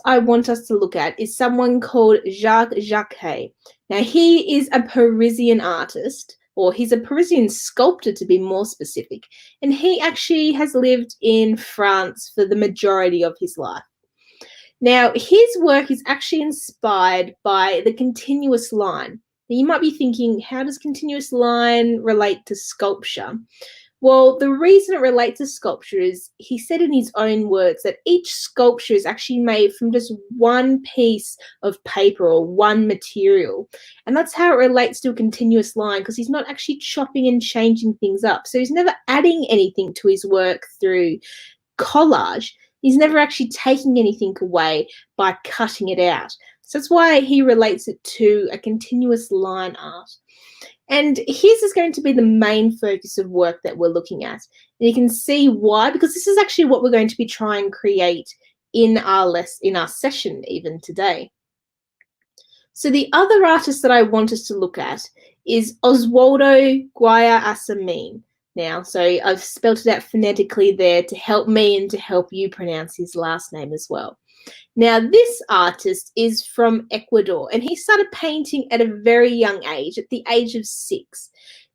I want us to look at is someone called Jacques Jacquet. Now, he is a Parisian artist, or he's a Parisian sculptor to be more specific, and he actually has lived in France for the majority of his life. Now, his work is actually inspired by the continuous line. Now, you might be thinking, how does continuous line relate to sculpture? Well, the reason it relates to sculpture is he said in his own words that each sculpture is actually made from just one piece of paper or one material. And that's how it relates to a continuous line, because he's not actually chopping and changing things up. So he's never adding anything to his work through collage. He's never actually taking anything away by cutting it out. So that's why he relates it to a continuous line art. And his is going to be the main focus of work that we're looking at. And you can see why, because this is actually what we're going to be trying to create in our session even today. So the other artist that I want us to look at is Oswaldo Guayasamín. Now, so I've spelled it out phonetically there to help me and to help you pronounce his last name as well. Now, this artist is from Ecuador, and he started painting at a very young age, at the age of 6.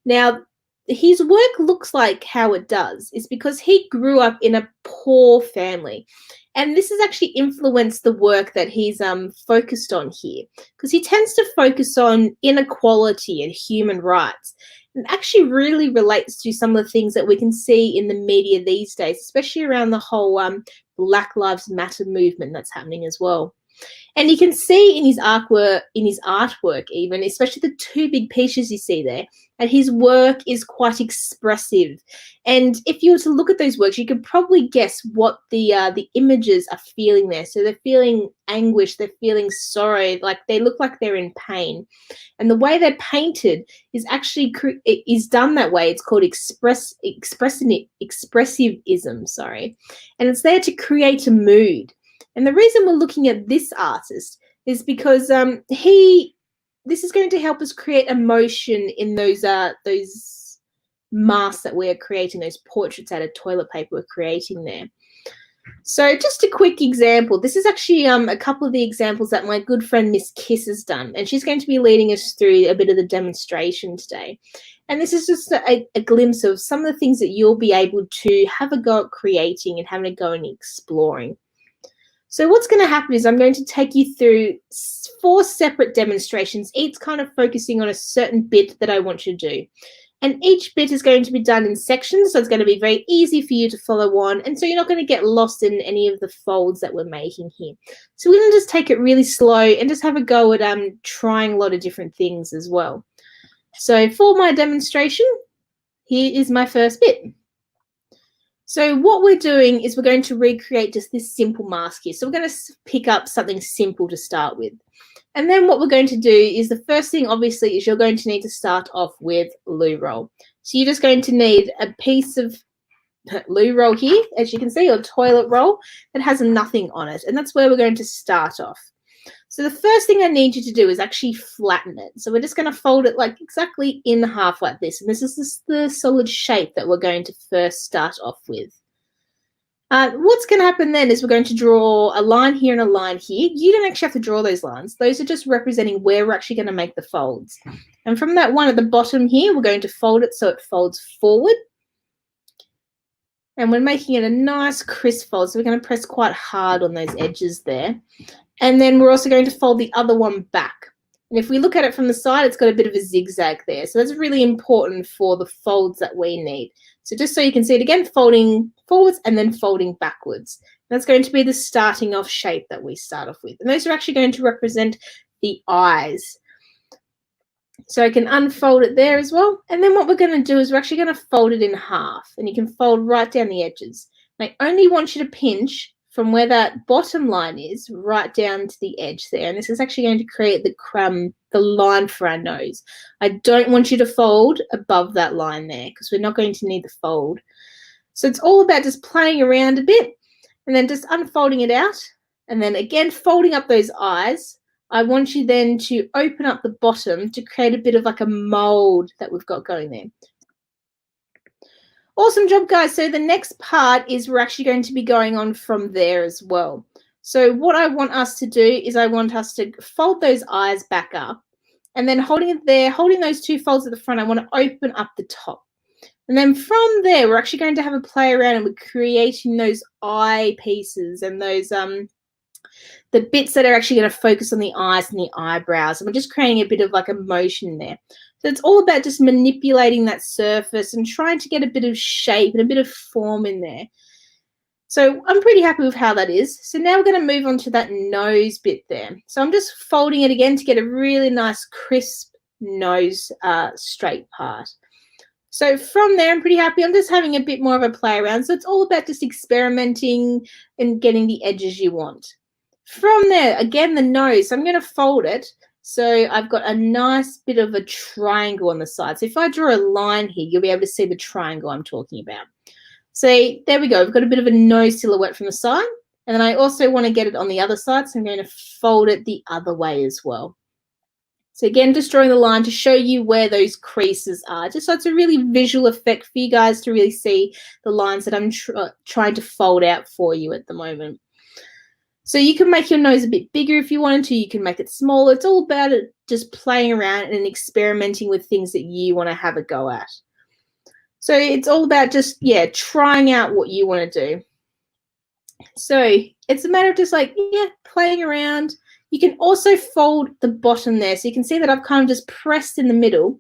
Now, his work looks like how it does is because he grew up in a poor family. And this has actually influenced the work that he's focused on here, because he tends to focus on inequality and human rights. And actually really relates to some of the things that we can see in the media these days, especially around the whole Black Lives Matter movement that's happening as well. And you can see in his artwork even, especially the 2 big pieces you see there, that his work is quite expressive. And if you were to look at those works, you could probably guess what the images are feeling there. So they're feeling anguish, they're feeling sorrow, like they look like they're in pain. And the way they're painted is actually is done that way. It's called expressivism, and it's there to create a mood. And the reason we're looking at this artist is because this is going to help us create emotion in those masks that we're creating, those portraits out of toilet paper we're creating there. So just a quick example. This is actually a couple of the examples that my good friend Miss Kiss has done, and she's going to be leading us through a bit of the demonstration today. And this is just a glimpse of some of the things that you'll be able to have a go at creating and having a go and exploring. So what's going to happen is I'm going to take you through 4 separate demonstrations, each kind of focusing on a certain bit that I want you to do. And each bit is going to be done in sections, so it's going to be very easy for you to follow on, and so you're not going to get lost in any of the folds that we're making here. So we're going to just take it really slow and just have a go at trying a lot of different things as well. So for my demonstration, here is my first bit. So what we're doing is we're going to recreate just this simple mask here. So we're going to pick up something simple to start with. And then what we're going to do is the first thing, obviously, is you're going to need to start off with loo roll. So you're just going to need a piece of loo roll here, as you can see, or toilet roll that has nothing on it. And that's where we're going to start off. So the first thing I need you to do is actually flatten it. So we're just going to fold it like exactly in half like this. And this is the solid shape that we're going to first start off with. What's going to happen then is we're going to draw a line here and a line here. You don't actually have to draw those lines. Those are just representing where we're actually going to make the folds. And from that one at the bottom here, we're going to fold it so it folds forward. And we're making it a nice crisp fold. So we're going to press quite hard on those edges there. And then we're also going to fold the other one back. And if we look at it from the side, it's got a bit of a zigzag there. So that's really important for the folds that we need. So just so you can see it again, folding forwards and then folding backwards. That's going to be the starting off shape that we start off with. And those are actually going to represent the eyes. So I can unfold it there as well. And then what we're going to do is we're actually going to fold it in half. And you can fold right down the edges. And I only want you to pinch from where that bottom line is right down to the edge there. And this is actually going to create the line for our nose. I don't want you to fold above that line there because we're not going to need the fold. So it's all about just playing around a bit and then just unfolding it out. And then again, folding up those eyes. I want you then to open up the bottom to create a bit of like a mold that we've got going there. Awesome job, guys. So the next part is we're actually going to be going on from there as well. So what I want us to do is I want us to fold those eyes back up, and then holding it there, holding those two folds at the front, I want to open up the top. And then from there, we're actually going to have a play around and we're creating those eye pieces and those the bits that are actually going to focus on the eyes and the eyebrows. And we're just creating a bit of like a motion there. So it's all about just manipulating that surface and trying to get a bit of shape and a bit of form in there. So I'm pretty happy with how that is. So now we're going to move on to that nose bit there. So I'm just folding it again to get a really nice crisp nose straight part. So from there, I'm pretty happy. I'm just having a bit more of a play around. So it's all about just experimenting and getting the edges you want. From there, again, the nose. So I'm going to fold it. So I've got a nice bit of a triangle on the side. So if I draw a line here, you'll be able to see the triangle I'm talking about. So there we go. We've got a bit of a nose silhouette from the side. And then I also want to get it on the other side. So I'm going to fold it the other way as well. So again, just drawing the line to show you where those creases are. Just so it's a really visual effect for you guys to really see the lines that I'm trying to fold out for you at the moment. So you can make your nose a bit bigger if you wanted to. You can make it smaller. It's all about it just playing around and experimenting with things that you want to have a go at. So it's all about just, yeah, trying out what you want to do. So it's a matter of just like, yeah, playing around. You can also fold the bottom there. So you can see that I've kind of just pressed in the middle.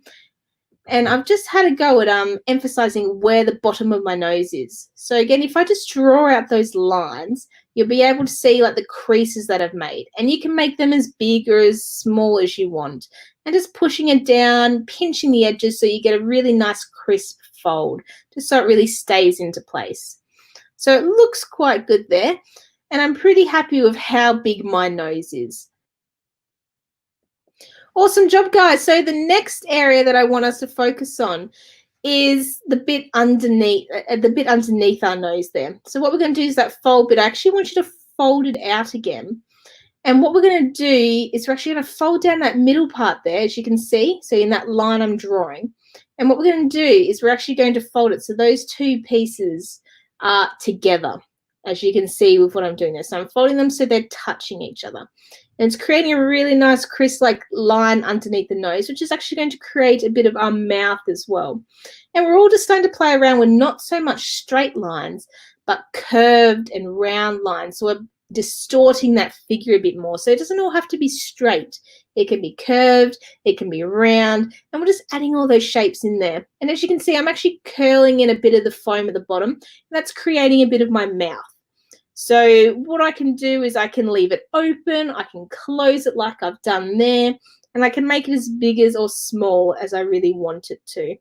And I've just had a go at emphasizing where the bottom of my nose is. So again, if I just draw out those lines, you'll be able to see like the creases that I've made. And you can make them as big or as small as you want. And just pushing it down, pinching the edges so you get a really nice crisp fold, just so it really stays into place. So it looks quite good there. And I'm pretty happy with how big my nose is. Awesome job, guys. So the next area that I want us to focus on is the bit underneath our nose there. So what we're going to do is that fold bit. I actually want you to fold it out again. And what we're going to do is we're actually going to fold down that middle part there, as you can see. So in that line I'm drawing. And what we're going to do is we're actually going to fold it so those two pieces are together, as you can see with what I'm doing there. So I'm folding them so they're touching each other. And it's creating a really nice crisp like line underneath the nose, which is actually going to create a bit of our mouth as well. And we're all just starting to play around with not so much straight lines, but curved and round lines. So we're distorting that figure a bit more. So it doesn't all have to be straight. It can be curved, it can be round, and we're just adding all those shapes in there. And as you can see, I'm actually curling in a bit of the foam at the bottom. That's creating a bit of my mouth. So what I can do is I can leave it open, I can close it like I've done there, and I can make it as big as or small as I really want it to.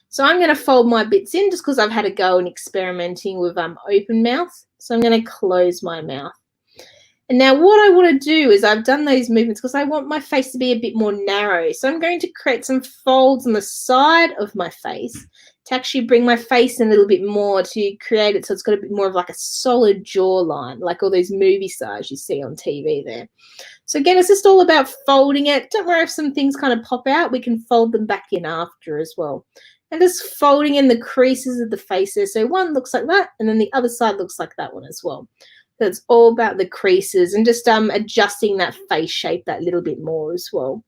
So I'm going to fold my bits in just because I've had a go and experimenting with open mouth. So I'm going to close my mouth. And now what I want to do is I've done those movements because I want my face to be a bit more narrow. So I'm going to create some folds on the side of my face to actually bring my face in a little bit more to create it so it's got a bit more of like a solid jawline, like all those movie stars you see on TV there. So again, it's just all about folding it. Don't worry if some things kind of pop out. We can fold them back in after as well. And just folding in the creases of the face there. So one looks like that, and then the other side looks like that one as well. So it's all about the creases and just adjusting that face shape that little bit more as well.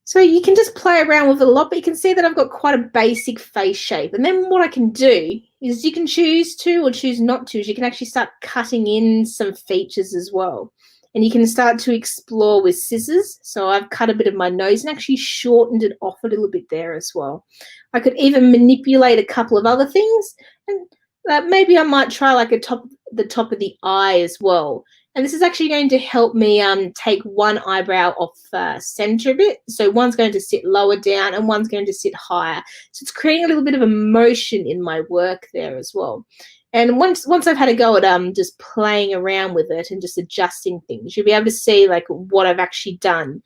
So you can just play around with it a lot, but you can see that I've got quite a basic face shape. And then what I can do is you can choose to or choose not to. You can actually start cutting in some features as well. And you can start to explore with scissors. So I've cut a bit of my nose and actually shortened it off a little bit there as well. I could even manipulate a couple of other things. And maybe I might try like the top of the eye as well. And this is actually going to help me take one eyebrow off center a bit. So one's going to sit lower down and one's going to sit higher. So it's creating a little bit of a motion in my work there as well. And once I've had a go at just playing around with it and just adjusting things, you'll be able to see like what I've actually done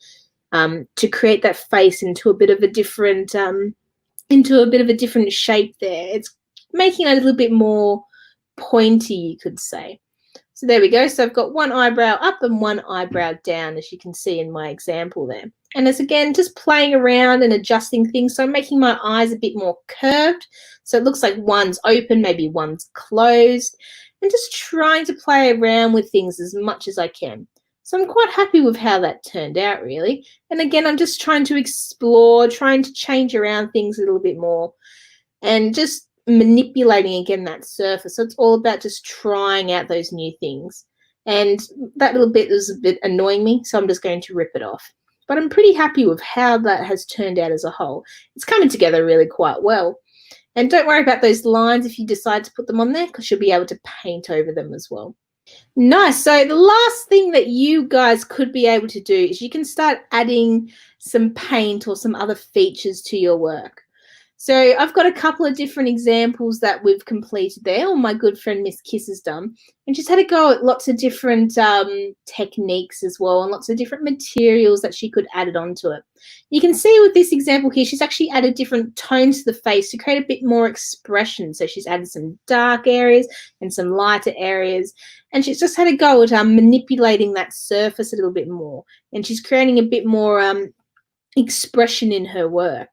to create that face into a bit of a different shape there. It's making it a little bit more pointy, you could say. So there we go. So I've got one eyebrow up and one eyebrow down, as you can see in my example there. And it's again just playing around and adjusting things. So I'm making my eyes a bit more curved. So it looks like one's open, maybe one's closed. and just trying to play around with things as much as I can. So I'm quite happy with how that turned out, really. And again, I'm just trying to explore, trying to change around things a little bit more, and just manipulating again that surface. So it's all about just trying out those new things. And that little bit was a bit annoying me, so I'm just going to rip it off. But I'm pretty happy with how that has turned out as a whole. It's coming together really quite well. And don't worry about those lines if you decide to put them on there, because you'll be able to paint over them as well. Nice. So the last thing that you guys could be able to do is you can start adding some paint or some other features to your work. So I've got a couple of different examples that we've completed there, or my good friend Miss Kiss has done, and she's had a go at lots of different techniques as well, and lots of different materials that she could add it onto it. You can see with this example here, she's actually added different tones to the face to create a bit more expression. So she's added some dark areas and some lighter areas, and she's just had a go at manipulating that surface a little bit more, and she's creating a bit more expression in her work.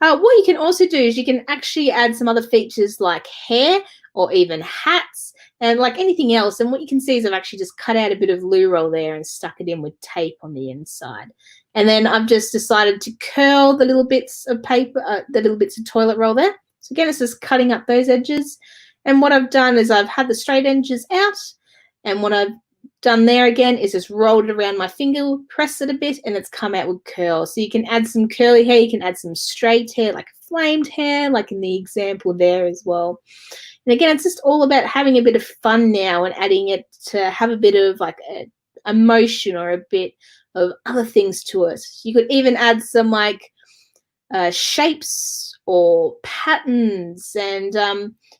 What you can also do is you can actually add some other features like hair or even hats and like anything else. And what you can see is I've actually just cut out a bit of loo roll there and stuck it in with tape on the inside. And then I've just decided to curl the little bits of paper, the little bits of toilet roll there. So again, it's just cutting up those edges. And what I've done is I've had the straight edges out, and what I've done there again is just rolled it around my finger, press it a bit, and it's come out with curl. So you can add some curly hair, you can add some straight hair, like flamed hair, like in the example there as well. And again, it's just all about having a bit of fun now and adding it to have a bit of like a emotion or a bit of other things to it. You could even add some like shapes or patterns, and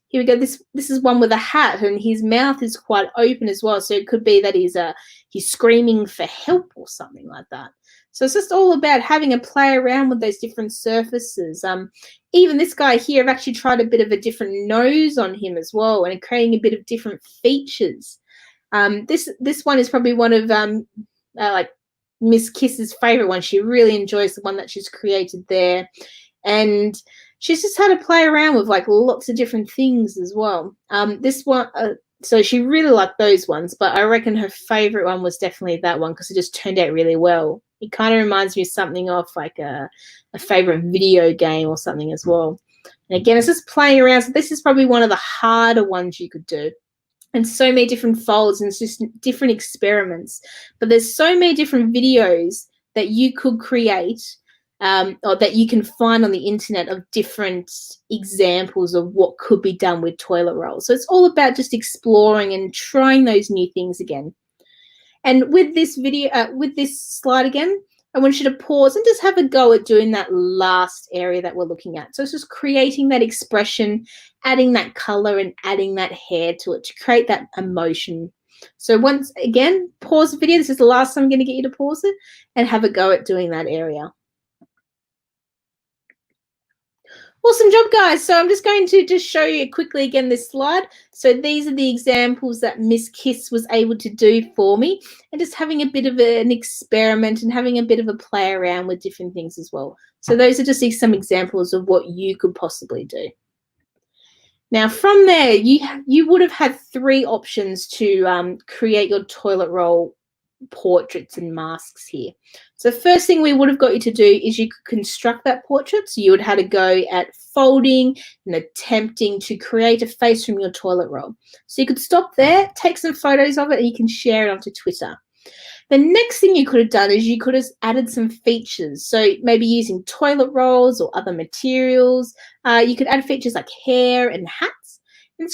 here we go. This is one with a hat, and his mouth is quite open as well. So it could be that he's screaming for help or something like that. So it's just all about having a play around with those different surfaces. Even this guy here, I've actually tried a bit of a different nose on him as well, and creating a bit of different features. This one is probably one of like Miss Kiss's favorite one. She really enjoys the one that she's created there, and she's just had to play around with like lots of different things as well. This one, so she really liked those ones, but I reckon her favorite one was definitely that one because it just turned out really well. It kind of reminds me of something off like a favorite video game or something as well. And again, it's just playing around. So this is probably one of the harder ones you could do. And so many different folds, and it's just different experiments. But there's so many different videos that you could create or that you can find on the internet of different examples of what could be done with toilet roll. So it's all about just exploring and trying those new things again. And with this video, with this slide again, I want you to pause and just have a go at doing that last area that we're looking at. So it's just creating that expression, adding that color and adding that hair to it to create that emotion. So once again, pause the video. This is the last time I'm going to get you to pause it and have a go at doing that area. Awesome job, guys. So I'm just going to just show you quickly again this slide. So these are the examples that Miss Kiss was able to do for me, and just having a bit of an experiment and having a bit of a play around with different things as well. So those are just some examples of what you could possibly do. Now from there, you would have had 3 options to create your toilet roll portraits and masks here. So the first thing we would have got you to do is you could construct that portrait. So you would have to go at folding and attempting to create a face from your toilet roll. So you could stop there, take some photos of it, and you can share it onto Twitter. The next thing you could have done is you could have added some features. So maybe using toilet rolls or other materials. You could add features like hair and hats. And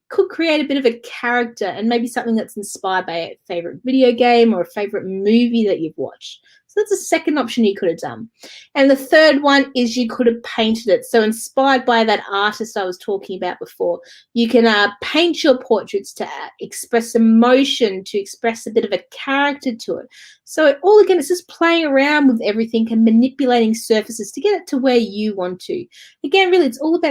could create a bit of a character and maybe something that's inspired by a favorite video game or a favorite movie that you've watched. So that's a second option you could have done. And the third one is you could have painted it. So inspired by that artist I was talking about before, you can paint your portraits to express emotion, to express a bit of a character to it. So all again, it's just playing around with everything and manipulating surfaces to get it to where you want to. Again, really, it's all about